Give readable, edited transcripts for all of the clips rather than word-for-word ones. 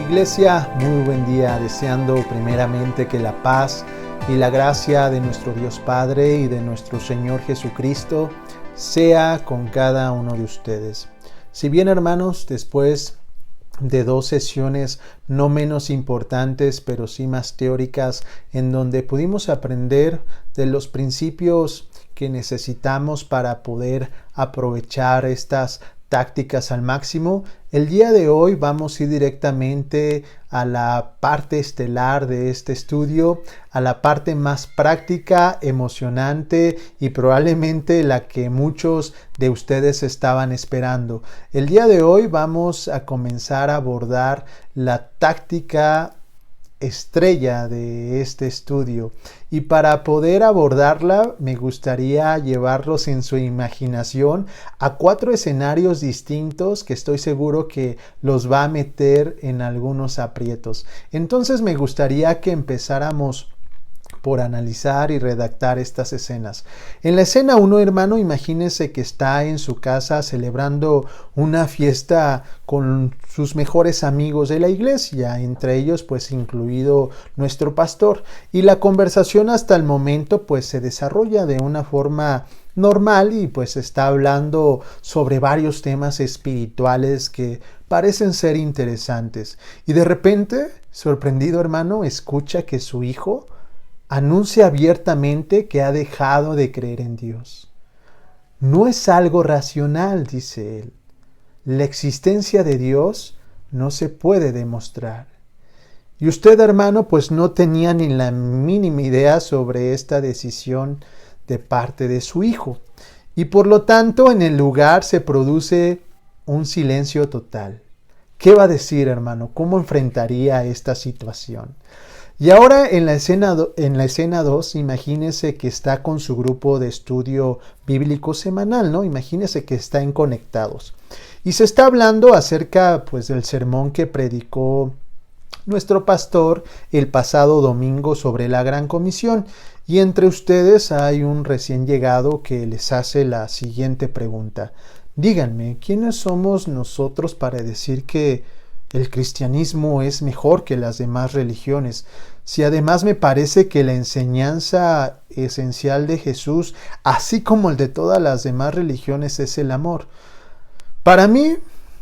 Iglesia, muy buen día, deseando primeramente que la paz y la gracia de nuestro Dios Padre y de nuestro Señor Jesucristo sea con cada uno de ustedes. Si bien, hermanos, después de 2 sesiones no menos importantes, pero sí más teóricas, en donde pudimos aprender de los principios que necesitamos para poder aprovechar estas tácticas al máximo, el día de hoy vamos a ir directamente a la parte estelar de este estudio, a la parte más práctica, emocionante y probablemente la que muchos de ustedes estaban esperando. El día de hoy vamos a comenzar a abordar la táctica estrella de este estudio, y para poder abordarla me gustaría llevarlos en su imaginación a 4 escenarios distintos que estoy seguro que los va a meter en algunos aprietos. Entonces me gustaría que empezáramos por analizar y redactar estas escenas. En la escena 1, hermano, imagínese que está en su casa celebrando una fiesta con sus mejores amigos de la iglesia, entre ellos pues incluido nuestro pastor, y la conversación hasta el momento pues se desarrolla de una forma normal y pues está hablando sobre varios temas espirituales que parecen ser interesantes, y de repente, sorprendido, hermano, escucha que su hijo anuncia abiertamente que ha dejado de creer en Dios. No es algo racional, dice él. La existencia de Dios no se puede demostrar. Y usted, hermano, pues no tenía ni la mínima idea sobre esta decisión de parte de su hijo. Y por lo tanto, en el lugar se produce un silencio total. ¿Qué va a decir, hermano? ¿Cómo enfrentaría esta situación? Y ahora en la escena 2, imagínese que está con su grupo de estudio bíblico semanal, ¿no? Imagínese que están conectados. Y se está hablando acerca, pues, del sermón que predicó nuestro pastor el pasado domingo sobre la Gran Comisión. Y entre ustedes hay un recién llegado que les hace la siguiente pregunta. Díganme, ¿quiénes somos nosotros para decir que el cristianismo es mejor que las demás religiones? Si además me parece que la enseñanza esencial de Jesús, así como el de todas las demás religiones, es el amor. Para mí,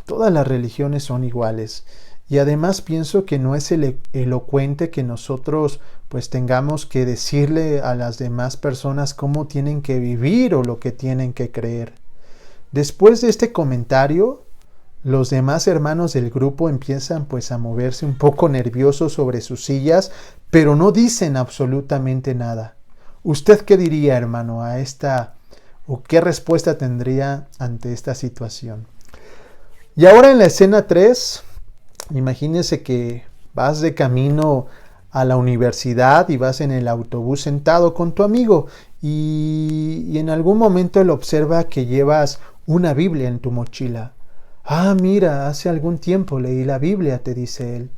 todas las religiones son iguales. Y además pienso que no es elocuente que nosotros pues tengamos que decirle a las demás personas cómo tienen que vivir o lo que tienen que creer. Después de este comentario, los demás hermanos del grupo empiezan pues a moverse un poco nerviosos sobre sus sillas, pero no dicen absolutamente nada. ¿Usted qué diría, hermano, a esta, o qué respuesta tendría ante esta situación? Y ahora en la escena 3, imagínese que vas de camino a la universidad y vas en el autobús sentado con tu amigo y en algún momento él observa que llevas una Biblia en tu mochila. Ah, mira, hace algún tiempo leí la Biblia, te dice él.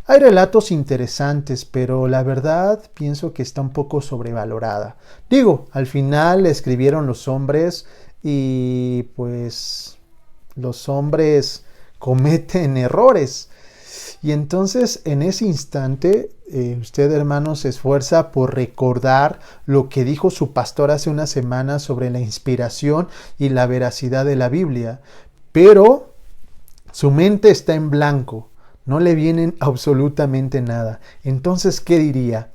Hay relatos interesantes, pero la verdad pienso que está un poco sobrevalorada. Digo, al final la escribieron los hombres y pues los hombres cometen errores. Y entonces en ese instante usted, hermano, se esfuerza por recordar lo que dijo su pastor hace una semana sobre la inspiración y la veracidad de la Biblia. Pero su mente está en blanco, no le vienen absolutamente nada. Entonces, ¿qué diría?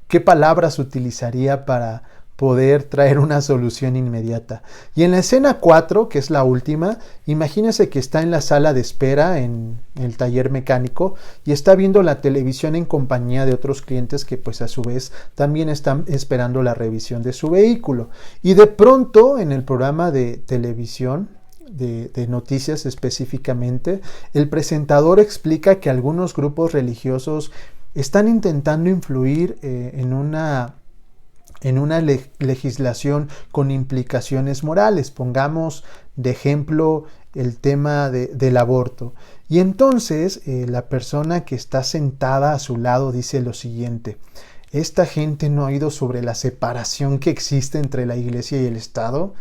¿Qué palabras utilizaría para poder traer una solución inmediata? Y en la escena 4, que es la última, imagínese que está en la sala de espera en el taller mecánico y está viendo la televisión en compañía de otros clientes que pues a su vez también están esperando la revisión de su vehículo. Y de pronto en el programa de televisión, de noticias específicamente, el presentador explica que algunos grupos religiosos están intentando influir en una legislación con implicaciones morales. Pongamos de ejemplo el tema del aborto. Y entonces la persona que está sentada a su lado dice lo siguiente: ¿esta gente no ha oído sobre la separación que existe entre la iglesia y el Estado?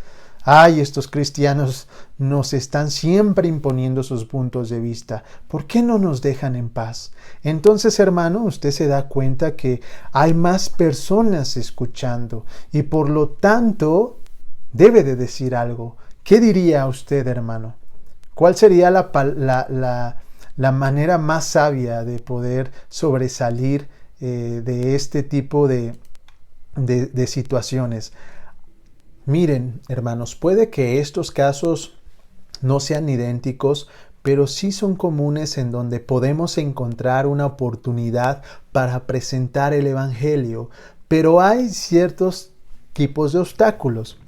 Ay, estos cristianos nos están siempre imponiendo sus puntos de vista. ¿Por qué no nos dejan en paz? Entonces, hermano, usted se da cuenta que hay más personas escuchando y por lo tanto debe de decir algo. ¿Qué diría usted, hermano? ¿Cuál sería la manera más sabia de poder sobresalir de este tipo de situaciones? Miren, hermanos, puede que estos casos no sean idénticos, pero sí son comunes en donde podemos encontrar una oportunidad para presentar el Evangelio. Pero hay ciertos tipos de obstáculos.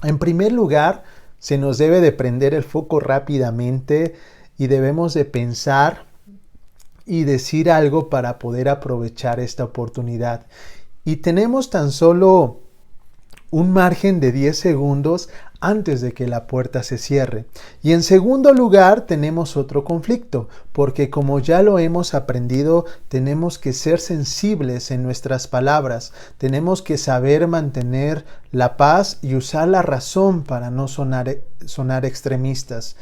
En primer lugar, se nos debe de prender el foco rápidamente y debemos de pensar y decir algo para poder aprovechar esta oportunidad. Y tenemos tan solo un margen de 10 segundos antes de que la puerta se cierre. Y en segundo lugar tenemos otro conflicto, porque como ya lo hemos aprendido, tenemos que ser sensibles en nuestras palabras, tenemos que saber mantener la paz y usar la razón para no sonar extremistas.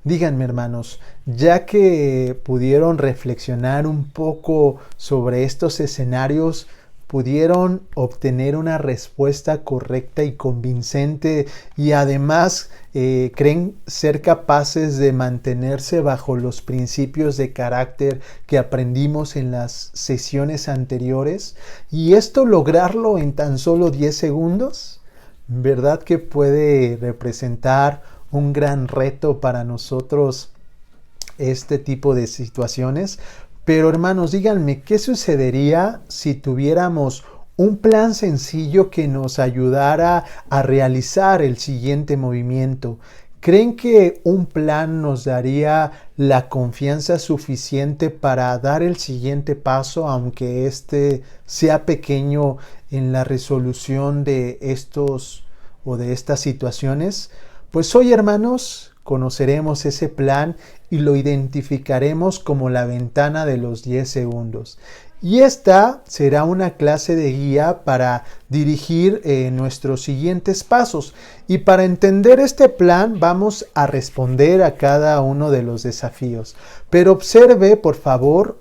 Díganme, hermanos, ya que pudieron reflexionar un poco sobre estos escenarios, pudieron obtener una respuesta correcta y convincente y además creen ser capaces de mantenerse bajo los principios de carácter que aprendimos en las sesiones anteriores, y esto lograrlo en tan solo 10 segundos, ¿verdad que puede representar un gran reto para nosotros este tipo de situaciones? Pero hermanos, díganme, ¿qué sucedería si tuviéramos un plan sencillo que nos ayudara a realizar el siguiente movimiento? ¿Creen que un plan nos daría la confianza suficiente para dar el siguiente paso, aunque este sea pequeño en la resolución de estos o de estas situaciones? Pues hoy, hermanos, conoceremos ese plan y lo identificaremos como la ventana de los 10 segundos. Y esta será una clase de guía para dirigir nuestros siguientes pasos. Y para entender este plan vamos a responder a cada uno de los desafíos. Pero observe, por favor,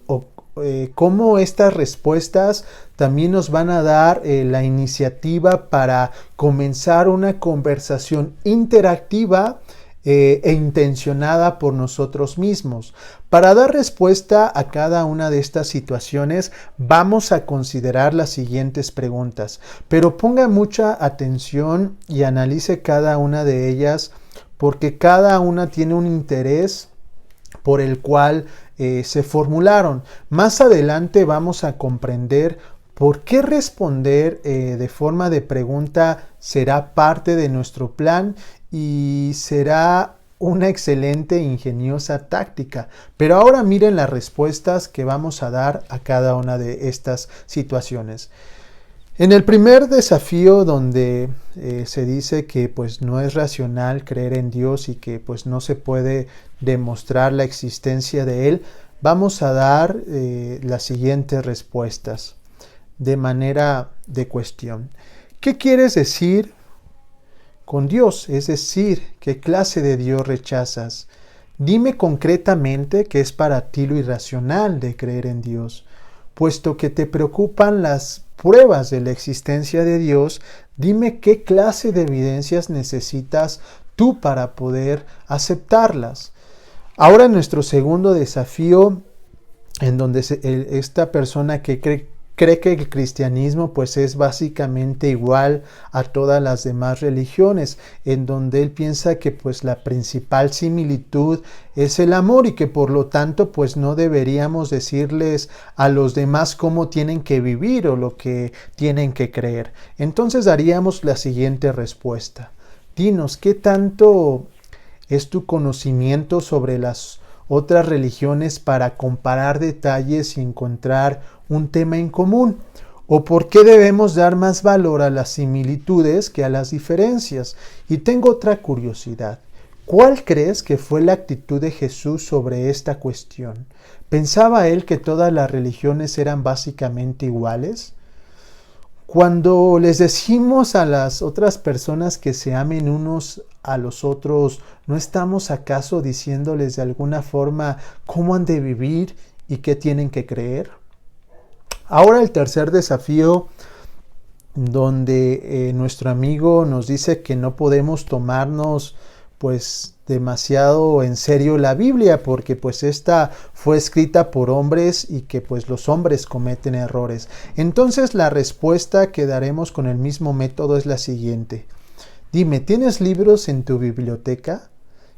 cómo estas respuestas también nos van a dar la iniciativa para comenzar una conversación interactiva e intencionada por nosotros mismos. Para dar respuesta a cada una de estas situaciones vamos a considerar las siguientes preguntas, pero ponga mucha atención y analice cada una de ellas, porque cada una tiene un interés por el cual se formularon. Más adelante vamos a comprender por qué responder de forma de pregunta será parte de nuestro plan y será una excelente e ingeniosa táctica. Pero ahora miren las respuestas que vamos a dar a cada una de estas situaciones. En el primer desafío, donde se dice que pues no es racional creer en Dios y que pues no se puede demostrar la existencia de Él, vamos a dar las siguientes respuestas de manera de cuestión. ¿Qué quieres decir con Dios? Es decir, ¿qué clase de Dios rechazas? Dime concretamente qué es para ti lo irracional de creer en Dios. Puesto que te preocupan las pruebas de la existencia de Dios, dime qué clase de evidencias necesitas tú para poder aceptarlas. Ahora nuestro segundo desafío, en donde esta persona que cree que el cristianismo pues es básicamente igual a todas las demás religiones, en donde él piensa que pues la principal similitud es el amor y que por lo tanto pues no deberíamos decirles a los demás cómo tienen que vivir o lo que tienen que creer. Entonces daríamos la siguiente respuesta. Dinos, ¿qué tanto es tu conocimiento sobre las otras religiones para comparar detalles y encontrar un tema en común? ¿O por qué debemos dar más valor a las similitudes que a las diferencias? Y tengo otra curiosidad. ¿Cuál crees que fue la actitud de Jesús sobre esta cuestión? ¿Pensaba él que todas las religiones eran básicamente iguales? Cuando les decimos a las otras personas que se amen unos a los otros, ¿no estamos acaso diciéndoles de alguna forma cómo han de vivir y qué tienen que creer? Ahora el tercer desafío, donde nuestro amigo nos dice que no podemos tomarnos pues demasiado en serio la Biblia, porque pues esta fue escrita por hombres y que pues los hombres cometen errores. Entonces la respuesta que daremos con el mismo método es la siguiente. Dime, ¿tienes libros en tu biblioteca?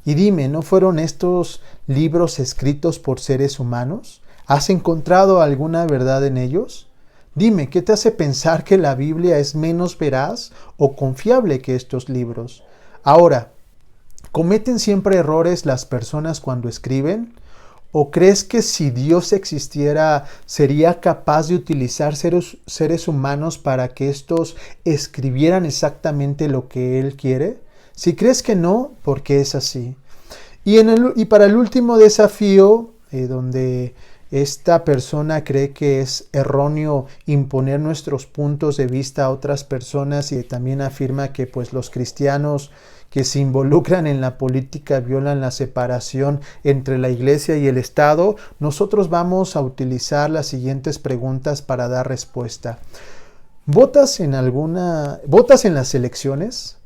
Y dime, ¿no fueron estos libros escritos por seres humanos? ¿Has encontrado alguna verdad en ellos? Dime, ¿qué te hace pensar que la Biblia es menos veraz o confiable que estos libros? Ahora, ¿cometen siempre errores las personas cuando escriben? ¿O crees que si Dios existiera sería capaz de utilizar seres humanos para que estos escribieran exactamente lo que Él quiere? Si crees que no, ¿por qué es así? Y para el último desafío, donde esta persona cree que es erróneo imponer nuestros puntos de vista a otras personas y también afirma que pues los cristianos que se involucran en la política violan la separación entre la iglesia y el Estado, nosotros vamos a utilizar las siguientes preguntas para dar respuesta. ¿Votas en las elecciones?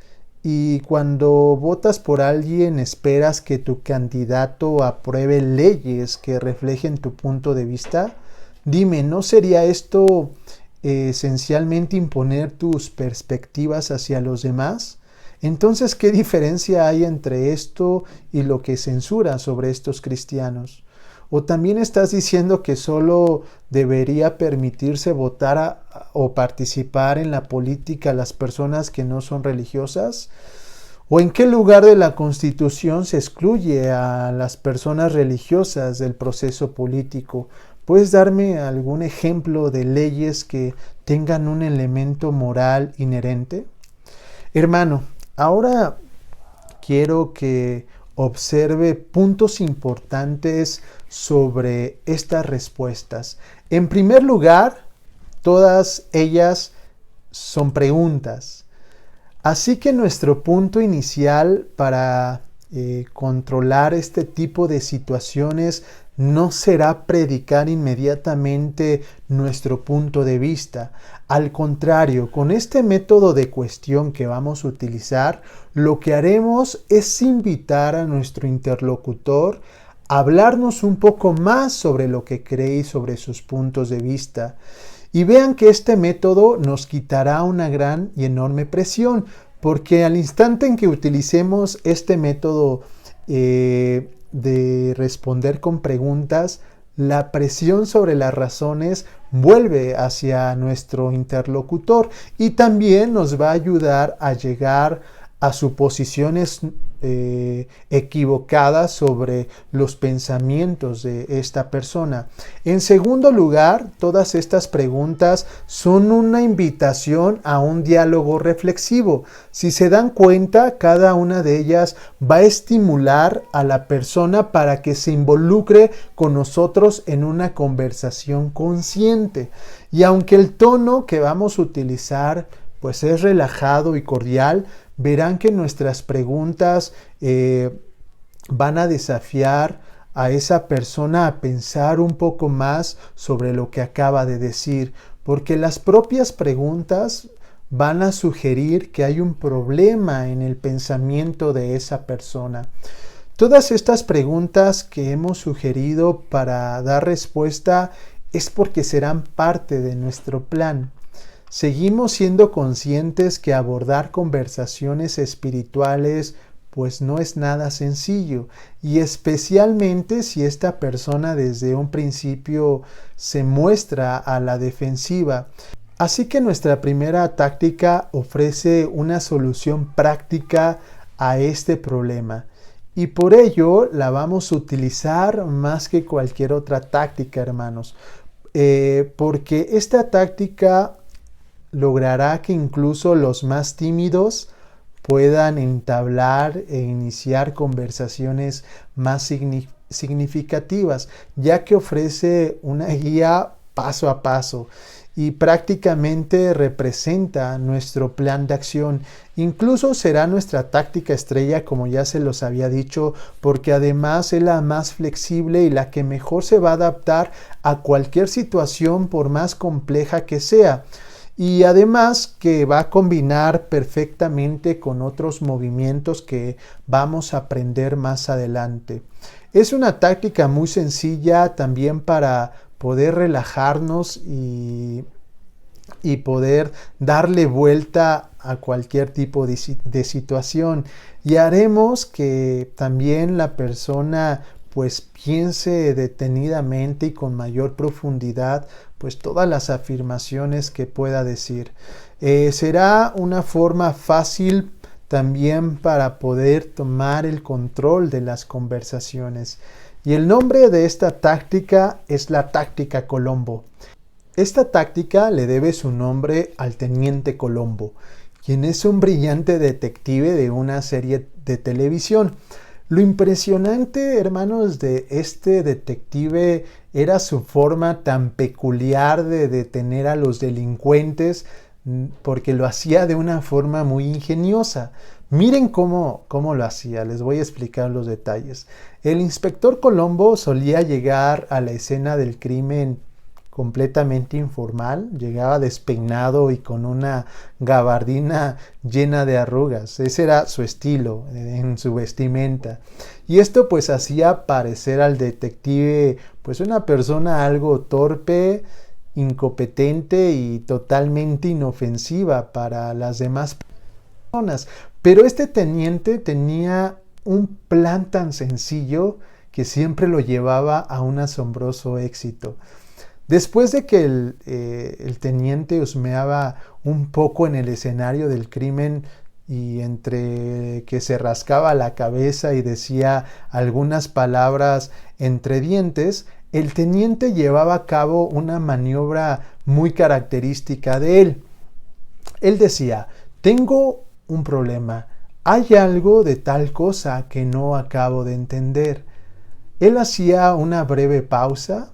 Y cuando votas por alguien, ¿esperas que tu candidato apruebe leyes que reflejen tu punto de vista? Dime, ¿no sería esto esencialmente imponer tus perspectivas hacia los demás? Entonces, ¿qué diferencia hay entre esto y lo que censura sobre estos cristianos? ¿O también estás diciendo que solo debería permitirse votar o participar en la política a las personas que no son religiosas? ¿O en qué lugar de la Constitución se excluye a las personas religiosas del proceso político? ¿Puedes darme algún ejemplo de leyes que tengan un elemento moral inherente? Hermano, ahora quiero que observe puntos importantes sobre estas respuestas. En primer lugar, todas ellas son preguntas. Así que nuestro punto inicial para controlar este tipo de situaciones no será predicar inmediatamente nuestro punto de vista. Al contrario, con este método de cuestión que vamos a utilizar, lo que haremos es invitar a nuestro interlocutor a hablarnos un poco más sobre lo que cree y sobre sus puntos de vista. Y vean que este método nos quitará una gran y enorme presión, porque al instante en que utilicemos este método de responder con preguntas, la presión sobre las razones vuelve hacia nuestro interlocutor y también nos va a ayudar a llegar a suposiciones equivocadas sobre los pensamientos de esta persona. En segundo lugar, todas estas preguntas son una invitación a un diálogo reflexivo. Si se dan cuenta, cada una de ellas va a estimular a la persona para que se involucre con nosotros en una conversación consciente. Y aunque el tono que vamos a utilizar pues es relajado y cordial, verán que nuestras preguntas van a desafiar a esa persona a pensar un poco más sobre lo que acaba de decir, porque las propias preguntas van a sugerir que hay un problema en el pensamiento de esa persona. Todas estas preguntas que hemos sugerido para dar respuesta es porque serán parte de nuestro plan. Seguimos siendo conscientes que abordar conversaciones espirituales pues no es nada sencillo, y especialmente si esta persona desde un principio se muestra a la defensiva. Así que nuestra primera táctica ofrece una solución práctica a este problema, y por ello la vamos a utilizar más que cualquier otra táctica, hermanos, porque esta táctica logrará que incluso los más tímidos puedan entablar e iniciar conversaciones más significativas, ya que ofrece una guía paso a paso. y prácticamente representa nuestro plan de acción. Incluso será nuestra táctica estrella, como ya se los había dicho, porque además es la más flexible y la que mejor se va a adaptar a cualquier situación por más compleja que sea. Y además que va a combinar perfectamente con otros movimientos que vamos a aprender más adelante. Es una táctica muy sencilla también para poder relajarnos y poder darle vuelta a cualquier tipo de situación. Y haremos que también la persona pues piense detenidamente y con mayor profundidad pues todas las afirmaciones que pueda decir. Será una forma fácil también para poder tomar el control de las conversaciones. Y el nombre de esta táctica es la táctica Colombo. Esta táctica le debe su nombre al teniente Colombo, quien es un brillante detective de una serie de televisión. Lo impresionante, hermanos, de este detective era su forma tan peculiar de detener a los delincuentes, porque lo hacía de una forma muy ingeniosa. Miren cómo lo hacía, les voy a explicar los detalles. El inspector Colombo solía llegar a la escena del crimen completamente informal, llegaba despeinado y con una gabardina llena de arrugas. Ese era su estilo en su vestimenta. Y esto pues hacía parecer al detective pues una persona algo torpe, incompetente y totalmente inofensiva para las demás personas. Pero este teniente tenía un plan tan sencillo que siempre lo llevaba a un asombroso éxito. Después de que el teniente husmeaba un poco en el escenario del crimen y entre que se rascaba la cabeza y decía algunas palabras entre dientes, el teniente llevaba a cabo una maniobra muy característica de él. Él decía: tengo un problema, hay algo de tal cosa que no acabo de entender. Él hacía una breve pausa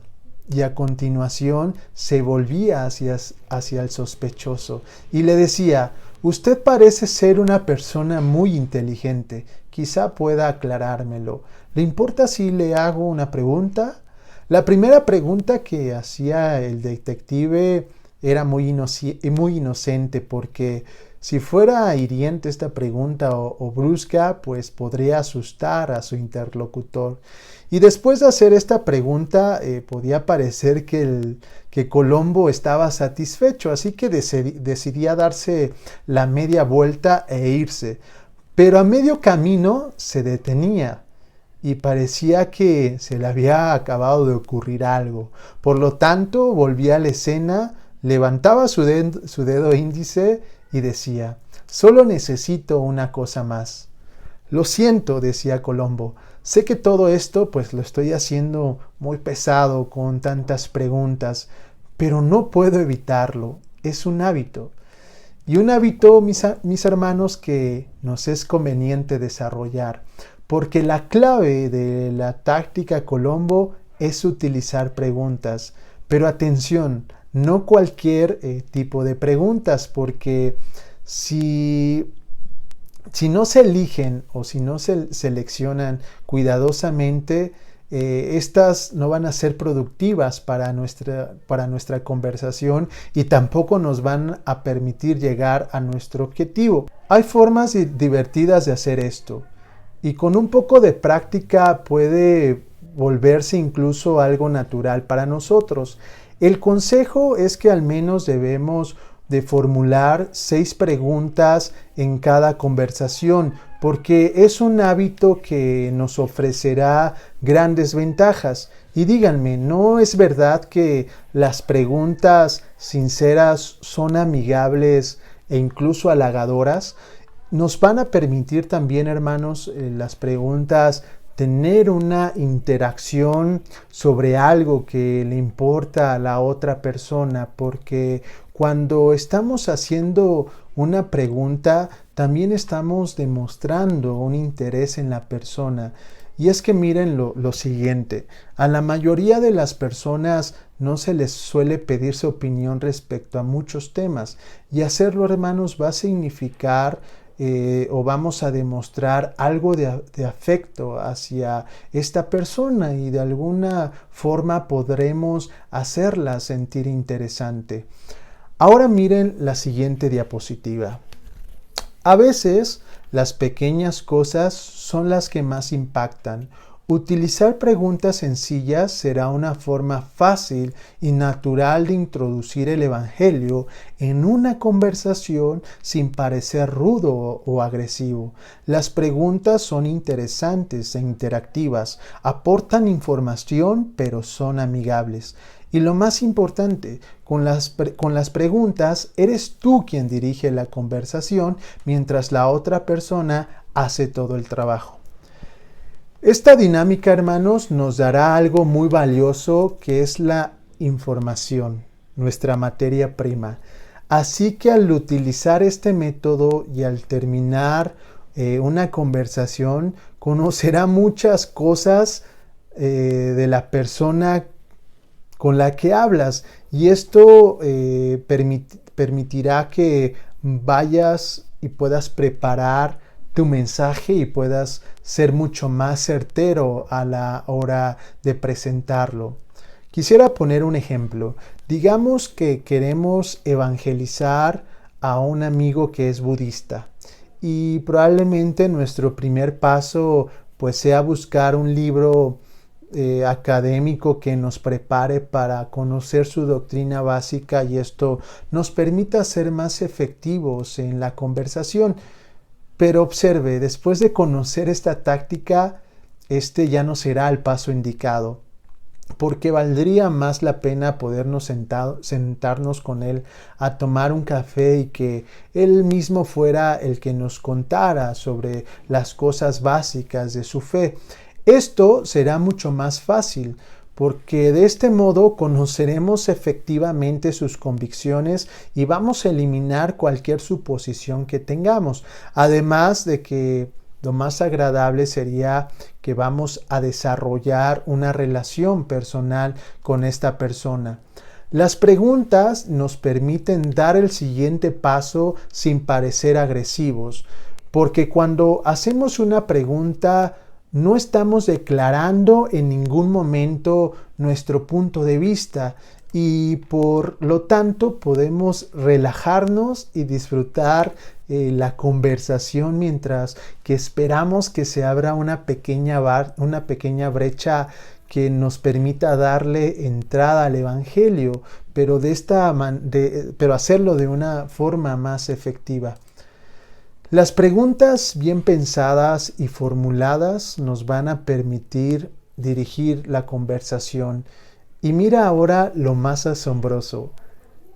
y a continuación se volvía hacia el sospechoso y le decía: usted parece ser una persona muy inteligente, quizá pueda aclarármelo. ¿Le importa si le hago una pregunta? La primera pregunta que hacía el detective era muy inocente, porque si fuera hiriente esta pregunta o brusca, pues podría asustar a su interlocutor. Y después de hacer esta pregunta, podía parecer que Colombo estaba satisfecho, así que decidía darse la media vuelta e irse. Pero a medio camino se detenía y parecía que se le había acabado de ocurrir algo. Por lo tanto, volvía a la escena, levantaba su dedo índice y decía: solo necesito una cosa más. Lo siento, decía Colombo, sé que todo esto pues lo estoy haciendo muy pesado con tantas preguntas, pero no puedo evitarlo, es un hábito. Y un hábito, mis hermanos, que nos es conveniente desarrollar, porque la clave de la táctica Colombo es utilizar preguntas. Pero atención, no cualquier tipo de preguntas, porque si no se eligen o si no se seleccionan cuidadosamente, estas no van a ser productivas para nuestra conversación y tampoco nos van a permitir llegar a nuestro objetivo. Hay formas divertidas de hacer esto y con un poco de práctica puede volverse incluso algo natural para nosotros. El consejo es que al menos debemos de formular 6 preguntas en cada conversación, porque es un hábito que nos ofrecerá grandes ventajas. Y díganme, ¿no es verdad que las preguntas sinceras son amigables e incluso halagadoras? Nos van a permitir también, hermanos, las preguntas tener una interacción sobre algo que le importa a la otra persona, porque cuando estamos haciendo una pregunta, también estamos demostrando un interés en la persona. Y es que miren lo siguiente, a la mayoría de las personas no se les suele pedir su opinión respecto a muchos temas, y hacerlo, hermanos, va a significar o vamos a demostrar algo de afecto hacia esta persona, y de alguna forma podremos hacerla sentir interesante. Ahora miren la siguiente diapositiva. A veces las pequeñas cosas son las que más impactan. Utilizar preguntas sencillas será una forma fácil y natural de introducir el Evangelio en una conversación sin parecer rudo o agresivo. Las preguntas son interesantes e interactivas, aportan información, pero son amigables. Y lo más importante, con las preguntas eres tú quien dirige la conversación mientras la otra persona hace todo el trabajo. Esta dinámica, hermanos, nos dará algo muy valioso, que es la información, nuestra materia prima. Así que al utilizar este método y al terminar una conversación, conocerá muchas cosas de la persona con la que hablas, y esto permitirá que vayas y puedas preparar tu mensaje y puedas ser mucho más certero a la hora de presentarlo. Quisiera poner un ejemplo. Digamos que queremos evangelizar a un amigo que es budista, y probablemente nuestro primer paso pues sea buscar un libro académico que nos prepare para conocer su doctrina básica, y esto nos permita ser más efectivos en la conversación. Pero observe, después de conocer esta táctica, este ya no será el paso indicado, porque valdría más la pena podernos sentarnos con él a tomar un café y que él mismo fuera el que nos contara sobre las cosas básicas de su fe. Esto será mucho más fácil, porque de este modo conoceremos efectivamente sus convicciones y vamos a eliminar cualquier suposición que tengamos. Además de que lo más agradable sería que vamos a desarrollar una relación personal con esta persona. Las preguntas nos permiten dar el siguiente paso sin parecer agresivos, porque cuando hacemos una pregunta, no estamos declarando en ningún momento nuestro punto de vista, y por lo tanto podemos relajarnos y disfrutar la conversación mientras que esperamos que se abra una pequeña brecha que nos permita darle entrada al Evangelio, pero hacerlo de una forma más efectiva. Las preguntas bien pensadas y formuladas nos van a permitir dirigir la conversación. Y mira ahora lo más asombroso.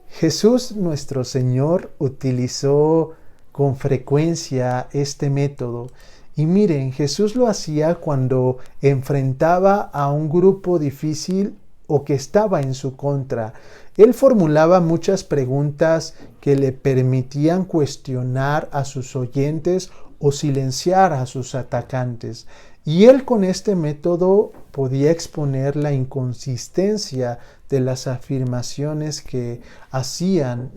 Jesús, nuestro Señor, utilizó con frecuencia este método. Y miren, Jesús lo hacía cuando enfrentaba a un grupo difícil o que estaba en su contra. Él formulaba muchas preguntas que le permitían cuestionar a sus oyentes o silenciar a sus atacantes. Y él con este método podía exponer la inconsistencia de las afirmaciones que hacían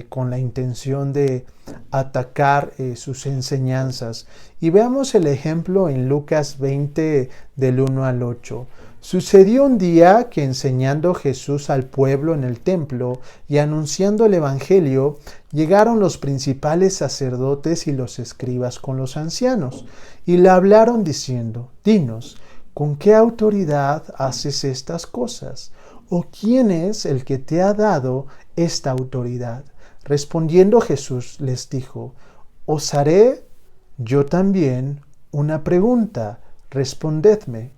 con la intención de atacar sus enseñanzas. Y veamos el ejemplo en Lucas 20 del 1 al 8. Sucedió un día que, enseñando Jesús al pueblo en el templo y anunciando el Evangelio, llegaron los principales sacerdotes y los escribas con los ancianos, y le hablaron diciendo: Dinos, ¿con qué autoridad haces estas cosas? ¿O quién es el que te ha dado esta autoridad? Respondiendo Jesús les dijo: Os haré yo también una pregunta, respondedme.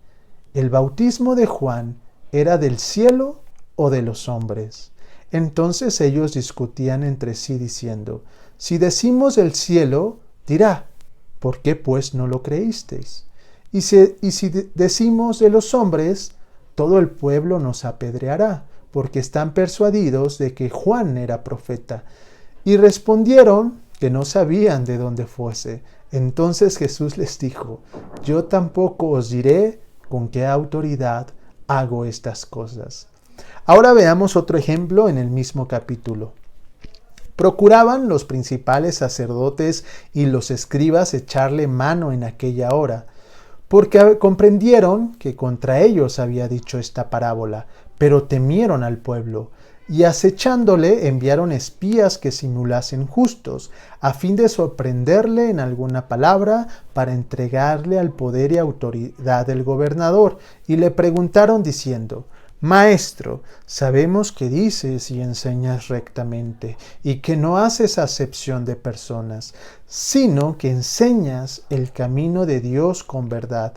¿El bautismo de Juan era del cielo o de los hombres? Entonces ellos discutían entre sí diciendo: Si decimos del cielo, dirá: ¿por qué pues no lo creísteis? Y si decimos de los hombres, todo el pueblo nos apedreará, porque están persuadidos de que Juan era profeta. Y respondieron que no sabían de dónde fuese. Entonces Jesús les dijo: yo tampoco os diré con qué autoridad hago estas cosas. Ahora veamos otro ejemplo en el mismo capítulo. Procuraban los principales sacerdotes y los escribas echarle mano en aquella hora, porque comprendieron que contra ellos había dicho esta parábola, pero temieron al pueblo, y acechándole enviaron espías que simulasen justos, a fin de sorprenderle en alguna palabra para entregarle al poder y autoridad del gobernador, y le preguntaron diciendo: Maestro, sabemos que dices y enseñas rectamente, y que no haces acepción de personas, sino que enseñas el camino de Dios con verdad.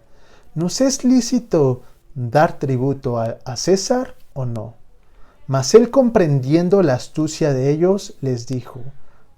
¿Nos es lícito dar tributo a César o no? Mas él, comprendiendo la astucia de ellos, les dijo: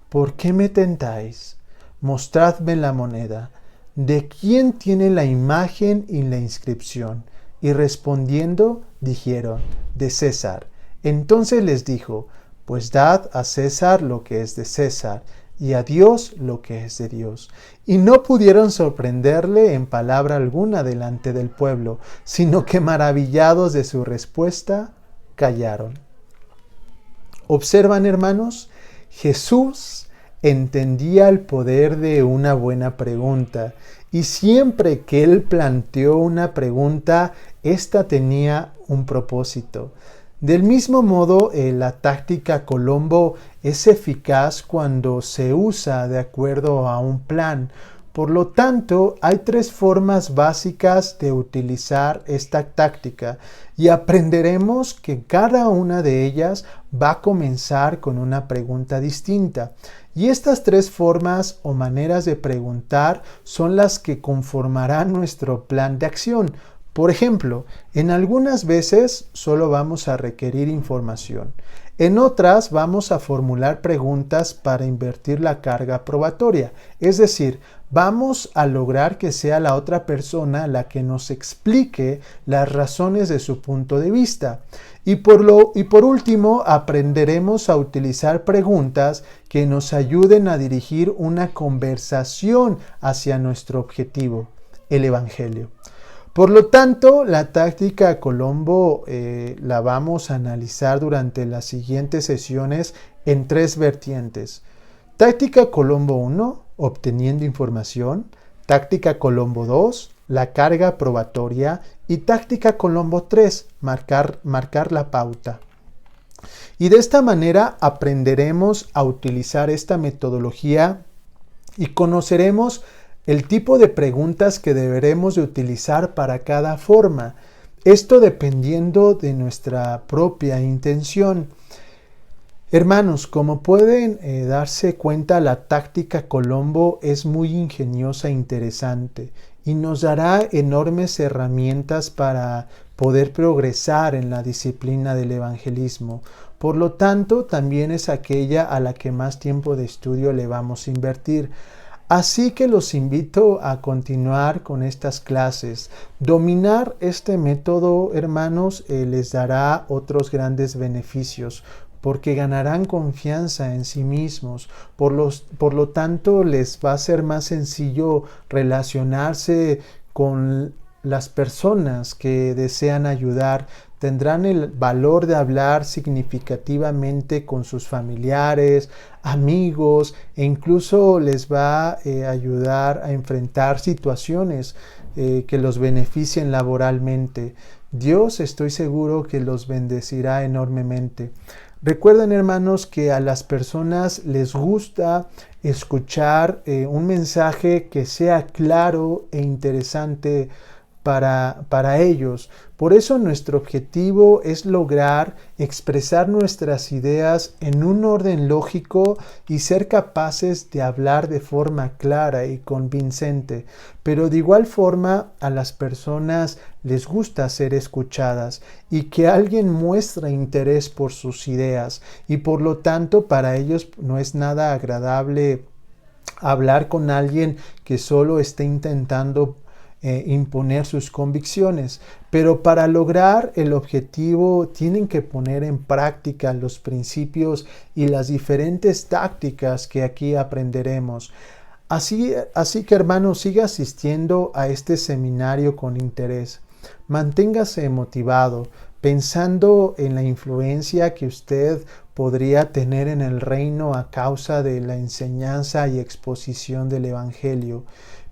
¿por qué me tentáis? Mostradme la moneda. ¿De quién tiene la imagen y la inscripción? Y respondiendo, dijeron: de César. Entonces les dijo: pues dad a César lo que es de César, y a Dios lo que es de Dios. Y no pudieron sorprenderle en palabra alguna delante del pueblo, sino que, maravillados de su respuesta, callaron. ¿Observan, hermanos? Jesús entendía el poder de una buena pregunta, y siempre que él planteó una pregunta, ésta tenía un propósito. Del mismo modo, la táctica Colombo es eficaz cuando se usa de acuerdo a un plan. Por lo tanto, hay 3 formas básicas de utilizar esta táctica, y aprenderemos que cada una de ellas va a comenzar con una pregunta distinta. Y estas 3 formas o maneras de preguntar son las que conformarán nuestro plan de acción. Por ejemplo, en algunas veces solo vamos a requerir información. En otras vamos a formular preguntas para invertir la carga probatoria, es decir, vamos a lograr que sea la otra persona la que nos explique las razones de su punto de vista. Y por último, aprenderemos a utilizar preguntas que nos ayuden a dirigir una conversación hacia nuestro objetivo, el Evangelio. Por lo tanto, la táctica Colombo la vamos a analizar durante las siguientes sesiones en 3 vertientes. Táctica Colombo 1, obteniendo información. Táctica Colombo 2, la carga probatoria. Y táctica Colombo 3, marcar la pauta. Y de esta manera aprenderemos a utilizar esta metodología y conoceremos el tipo de preguntas que deberemos de utilizar para cada forma. Esto dependiendo de nuestra propia intención. Hermanos, como pueden darse cuenta, la táctica Colombo es muy ingeniosa e interesante y nos dará enormes herramientas para poder progresar en la disciplina del evangelismo. Por lo tanto, también es aquella a la que más tiempo de estudio le vamos a invertir. Así que los invito a continuar con estas clases. Dominar este método, hermanos, les dará otros grandes beneficios, porque ganarán confianza en sí mismos. Por lo tanto, les va a ser más sencillo relacionarse con las personas que desean ayudar. Tendrán el valor de hablar significativamente con sus familiares, amigos, e incluso les va a ayudar a enfrentar situaciones que los beneficien laboralmente. Dios, estoy seguro que los bendecirá enormemente. Recuerden, hermanos, que a las personas les gusta escuchar un mensaje que sea claro e interesante para ellos. Por eso nuestro objetivo es lograr expresar nuestras ideas en un orden lógico y ser capaces de hablar de forma clara y convincente. Pero de igual forma a las personas les gusta ser escuchadas y que alguien muestre interés por sus ideas, y por lo tanto para ellos no es nada agradable hablar con alguien que solo esté intentando imponer sus convicciones. Pero para lograr el objetivo tienen que poner en práctica los principios y las diferentes tácticas que aquí aprenderemos. Así que hermano, siga asistiendo a este seminario con interés. Manténgase motivado, pensando en la influencia que usted podría tener en el reino a causa de la enseñanza y exposición del Evangelio.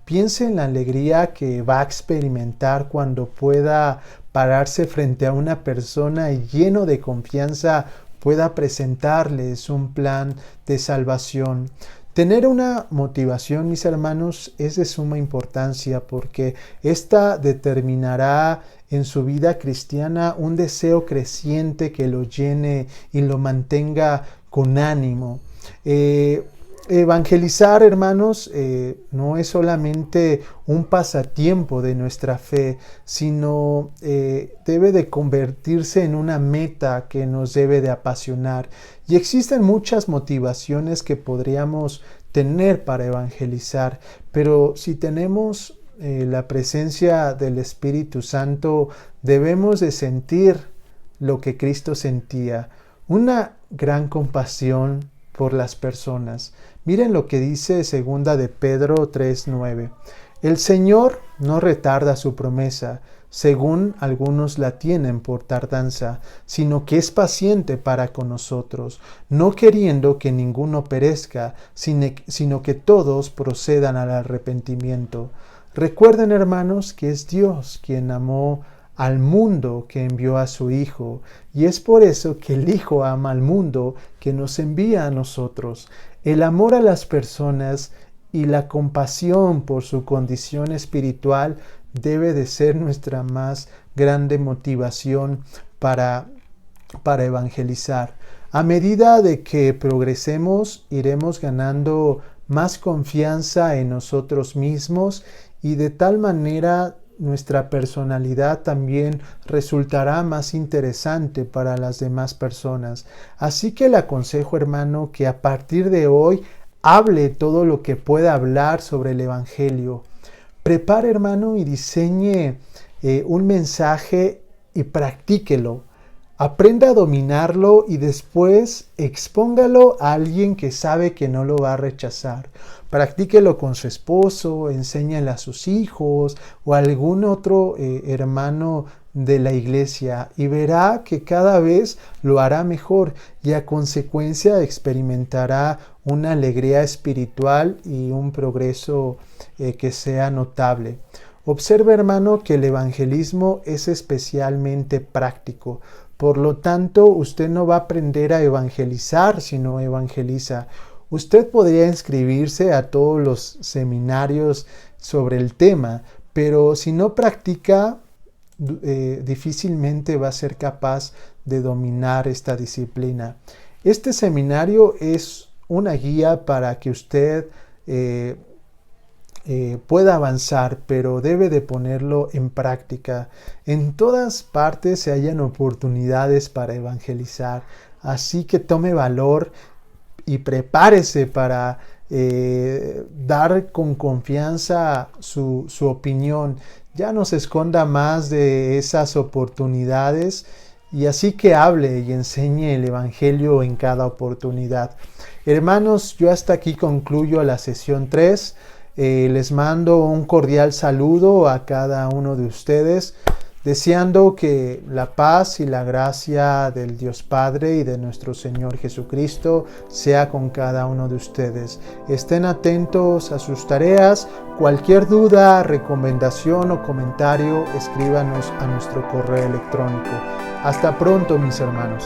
Piense en la alegría que va a experimentar cuando pueda pararse frente a una persona y lleno de confianza pueda presentarles un plan de salvación. Tener una motivación, mis hermanos, es de suma importancia porque esta determinará en su vida cristiana un deseo creciente que lo llene y lo mantenga con ánimo. Evangelizar, hermanos, no es solamente un pasatiempo de nuestra fe, sino debe de convertirse en una meta que nos debe de apasionar. Y existen muchas motivaciones que podríamos tener para evangelizar, pero si tenemos la presencia del Espíritu Santo, debemos de sentir lo que Cristo sentía, una gran compasión por las personas. Miren lo que dice 2 de Pedro 3:9. El Señor no retarda su promesa, según algunos la tienen por tardanza, sino que es paciente para con nosotros, no queriendo que ninguno perezca, sino que todos procedan al arrepentimiento. Recuerden, hermanos, que es Dios quien amó al mundo que envió a su Hijo, y es por eso que el Hijo ama al mundo que nos envía a nosotros. El amor a las personas y la compasión por su condición espiritual debe de ser nuestra más grande motivación para evangelizar. A medida de que progresemos, iremos ganando más confianza en nosotros mismos y de tal manera nuestra personalidad también resultará más interesante para las demás personas. Así que le aconsejo, hermano, que a partir de hoy hable todo lo que pueda hablar sobre el Evangelio. Prepare, hermano, y diseñe un mensaje y practíquelo. Aprenda a dominarlo y después expóngalo a alguien que sabe que no lo va a rechazar. Practíquelo con su esposo, enséñale a sus hijos o a algún otro hermano de la iglesia y verá que cada vez lo hará mejor y a consecuencia experimentará una alegría espiritual y un progreso que sea notable. Observe, hermano, que el evangelismo es especialmente práctico. Por lo tanto, usted no va a aprender a evangelizar si no evangeliza. Usted podría inscribirse a todos los seminarios sobre el tema, pero si no practica, difícilmente va a ser capaz de dominar esta disciplina. Este seminario es una guía para que usted pueda avanzar, pero debe de ponerlo en práctica. En todas partes se hallan oportunidades para evangelizar, así que tome valor y prepárese para dar con confianza su opinión. Ya no se esconda más de esas oportunidades y así que hable y enseñe el Evangelio en cada oportunidad. Hermanos, yo hasta aquí concluyo la sesión 3. Les mando un cordial saludo a cada uno de ustedes, deseando que la paz y la gracia del Dios Padre y de nuestro Señor Jesucristo sea con cada uno de ustedes. Estén atentos a sus tareas. Cualquier duda, recomendación o comentario, escríbanos a nuestro correo electrónico. Hasta pronto, mis hermanos.